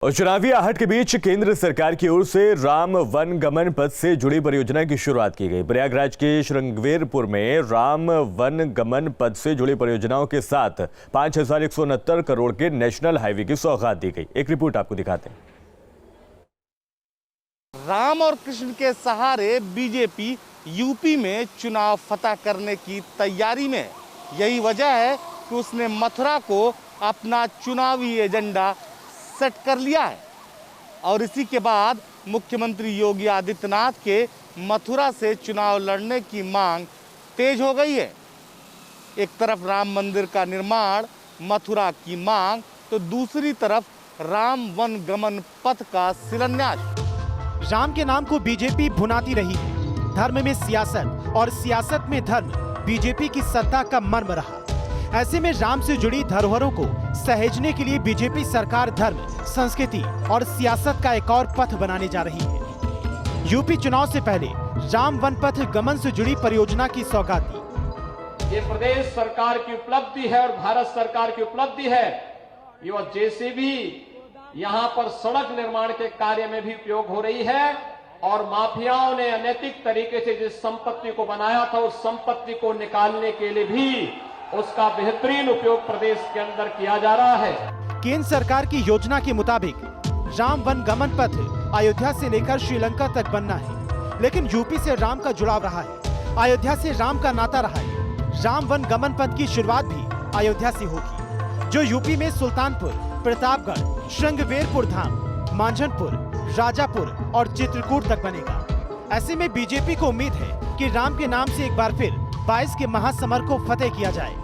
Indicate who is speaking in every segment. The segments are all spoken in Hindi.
Speaker 1: और चुनावी आहट के बीच केंद्र सरकार की ओर से राम वन गमन पथ से जुड़ी परियोजना की शुरुआत की गई। प्रयागराज के श्रृंगवेरपुर में राम वन गमन पथ से जुड़ी परियोजनाओं के साथ 5,169 करोड़ के नेशनल हाईवे की सौगात दी गई। एक रिपोर्ट आपको दिखाते हैं।
Speaker 2: राम और कृष्ण के सहारे बीजेपी यूपी में चुनाव फतह करने की तैयारी में। यही वजह है कि उसने मथुरा को अपना चुनावी एजेंडा सेट कर लिया है और इसी के बाद मुख्यमंत्री योगी आदित्यनाथ के मथुरा से चुनाव लड़ने की मांग तेज हो गई है। एक तरफ राम मंदिर का निर्माण, मथुरा की मांग, तो दूसरी तरफ राम वन गमन पथ का शिलान्यास।
Speaker 3: राम के नाम को बीजेपी भुनाती रही है। धर्म में सियासत और सियासत में धर्म बीजेपी की सत्ता का मर्म रहा। ऐसे में राम से जुड़ी धरोहरों को सहेजने के लिए बीजेपी सरकार धर्म, संस्कृति और सियासत का एक और पथ बनाने जा रही है। यूपी चुनाव से पहले राम वन पथ गमन से जुड़ी परियोजना की सौगात दी।
Speaker 4: ये प्रदेश सरकार की उपलब्धि है और भारत सरकार की उपलब्धि है। ये जेसीबी यहाँ पर सड़क निर्माण के कार्य में भी उपयोग हो रही है और माफियाओं ने अनैतिक तरीके से जिस संपत्ति को बनाया था उस संपत्ति को निकालने के लिए भी उसका बेहतरीन उपयोग प्रदेश के अंदर किया जा रहा है।
Speaker 3: केंद्र सरकार की योजना के मुताबिक राम वन गमन पथ अयोध्या से लेकर श्रीलंका तक बनना है, लेकिन यूपी से राम का जुड़ाव रहा है, अयोध्या से राम का नाता रहा है। राम वन गमन पथ की शुरुआत भी अयोध्या से होगी, जो यूपी में सुल्तानपुर, प्रतापगढ़, श्रृंगवेरपुर धाम, मांझनपुर, राजापुर और चित्रकूट तक बनेगा। ऐसे में बीजेपी को उम्मीद है कि राम के नाम से एक बार फिर 22 के महासमर को फतेह किया जाए।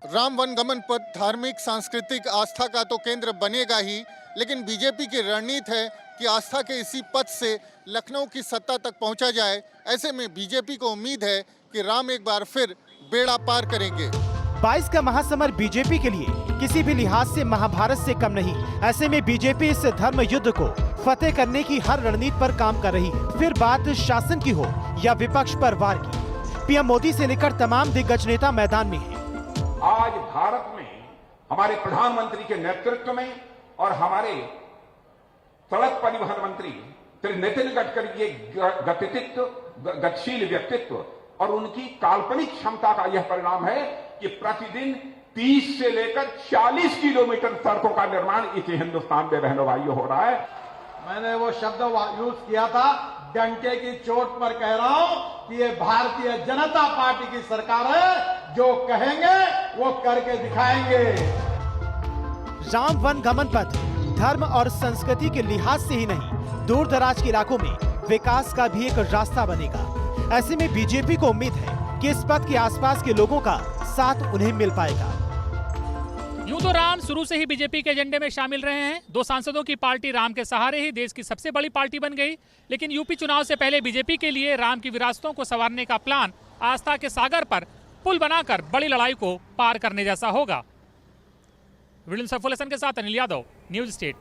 Speaker 5: राम वन गमन पथ धार्मिक सांस्कृतिक आस्था का तो केंद्र बनेगा ही, लेकिन बीजेपी की रणनीति है कि आस्था के इसी पथ से लखनऊ की सत्ता तक पहुंचा जाए। ऐसे में बीजेपी को उम्मीद है कि राम एक बार फिर बेड़ा पार करेंगे।
Speaker 3: 22 का महासमर बीजेपी के लिए किसी भी लिहाज से महाभारत से कम नहीं। ऐसे में बीजेपी इस धर्म युद्ध को फतेह करने की हर रणनीति पर काम कर रही है। फिर बात शासन की हो या विपक्ष पर वार की, पीएम मोदी से लेकर तमाम दिग्गज नेता मैदान में हैं।
Speaker 6: आज भारत में हमारे प्रधानमंत्री के नेतृत्व में और हमारे सड़क परिवहन मंत्री श्री नितिन गडकरी के गतिशील व्यक्तित्व और उनकी काल्पनिक क्षमता का यह परिणाम है कि प्रतिदिन 30 से लेकर 40 किलोमीटर सड़कों का निर्माण इस हिंदुस्तान में बहनों भाइयों हो रहा है।
Speaker 7: मैंने वो शब्द यूज किया था, डंके की चोट पर कह रहा हूं कि ये भारतीय जनता पार्टी की सरकार है, जो कहेंगे वो करके दिखाएंगे।
Speaker 3: राम वन गमन पथ धर्म और संस्कृति के लिहाज से ही नहीं, दूर दराज के इलाकों में विकास का भी एक रास्ता बनेगा। ऐसे में बीजेपी को उम्मीद है कि इस पथ के आसपास के लोगों का साथ उन्हें मिल पाएगा।
Speaker 8: यूं तो राम शुरू से ही बीजेपी के एजेंडे में शामिल रहे हैं। 2 सांसदों की पार्टी राम के सहारे ही देश की सबसे बड़ी पार्टी बन गई। लेकिन यूपी चुनाव से पहले बीजेपी के लिए राम की विरासतों को संवारने का प्लान आस्था के सागर पर पुल बनाकर बड़ी लड़ाई को पार करने जैसा होगा। वीडियो के साथ अनिल यादव, न्यूज स्टेट।